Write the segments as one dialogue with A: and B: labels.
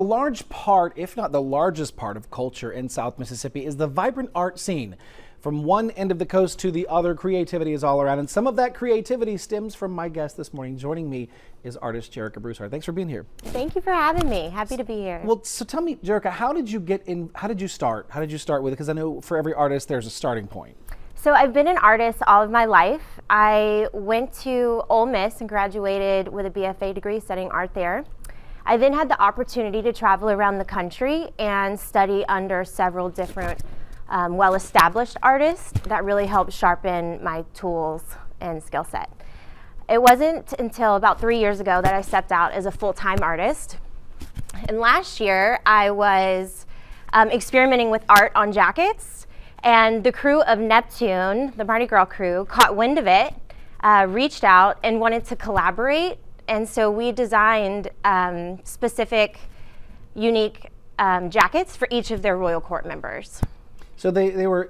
A: A large part, if not the largest part of culture in South Mississippi is the vibrant art scene. From one end of the coast to the other, creativity is all around. And some of that creativity stems from my guest this morning. Joining me is artist Jerika Broussard. Thanks for being here.
B: Thank you for having me. Happy to be here.
A: Well, so tell me, Jerika, how did you get in? How did you start? How did you start with it? Because I know for every artist, there's a starting point.
B: So I've been an artist all of my life. I went to Ole Miss and graduated with a BFA degree studying art there. I then had the opportunity to travel around the country and study under several different well-established artists that really helped sharpen my tools and skill set. It wasn't until about 3 years ago that I stepped out as a full-time artist. And last year I was experimenting with art on jackets, and the Krewe of Neptune, the Mardi Gras crew, caught wind of it, reached out and wanted to collaborate. And so we designed specific, unique jackets for each of their royal court members.
A: So you're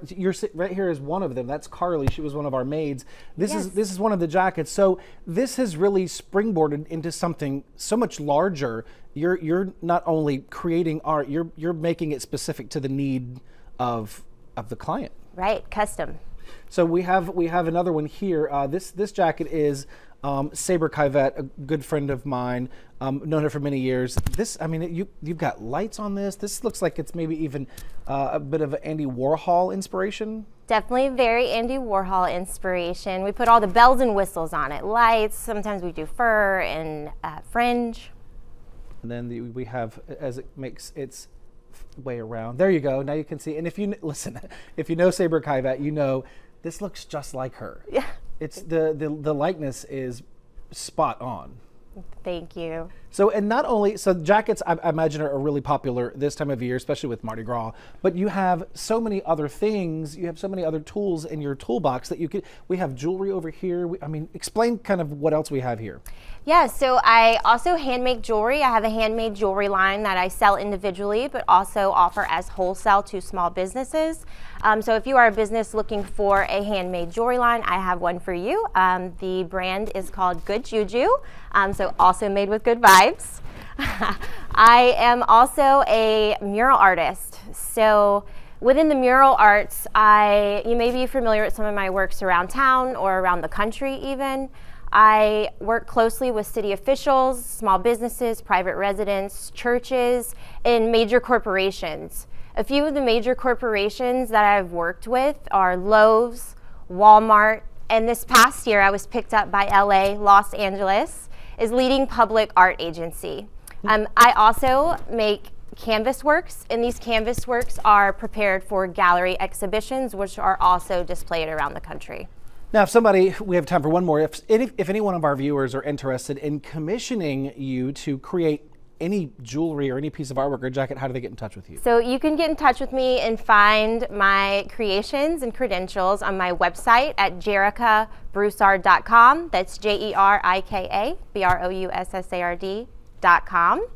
A: right here is one of them. That's Carly. She was one of our maids. This is one of the jackets. So this has really springboarded into something so much larger. You're not only creating art, you're making it specific to the need of the client.
B: Right, custom.
A: So we have another one here. This jacket is Saber Kivette, a good friend of mine, known her for many years. This, I mean, you've got lights on this. This looks like it's maybe even a bit of an Andy Warhol inspiration.
B: Definitely very Andy Warhol inspiration. We put all the bells and whistles on it. Lights, sometimes we do fur and fringe.
A: And then we have, as it makes its way around. There you go. Now you can see. And if you listen, if you know Saber Kivette, you know this looks just like her.
B: Yeah.
A: It's the likeness is spot on.
B: Thank you.
A: So, and not only, so jackets I imagine are really popular this time of year, especially with Mardi Gras, but you have so many other things, you have so many other tools in your toolbox that you could, we have jewelry over here. I mean, explain kind of what else we have here.
B: Yeah, so I also handmade jewelry. I have a handmade jewelry line that I sell individually, but also offer as wholesale to small businesses. So if you are a business looking for a handmade jewelry line, I have one for you. The brand is called Good Juju, so also made with good vibes. I am also a mural artist. So within the mural arts, you may be familiar with some of my works around town or around the country even. I work closely with city officials, small businesses, private residents, churches, and major corporations. A few of the major corporations that I've worked with are Lowe's, Walmart, and this past year I was picked up by LA, Los Angeles, as leading public art agency. I also make canvas works, and these canvas works are prepared for gallery exhibitions, which are also displayed around the country.
A: Now, we have time for one more. If any one of our viewers are interested in commissioning you to create any jewelry or any piece of artwork or jacket, how do they get in touch with you?
B: So you can get in touch with me and find my creations and credentials on my website at jerikabroussard.com. That's JerikaBroussard.com.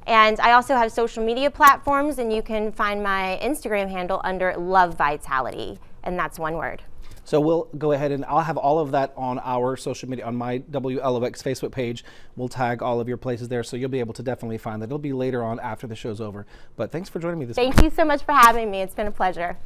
B: And I also have social media platforms, and you can find my Instagram handle under Love Vitality, and that's one word.
A: So we'll go ahead and I'll have all of that on our social media, on my WLOX Facebook page. We'll tag all of your places there, so you'll be able to definitely find that. It'll be later on after the show's over. But thanks for joining me this morning.
B: Thank you so much for having me. It's been a pleasure.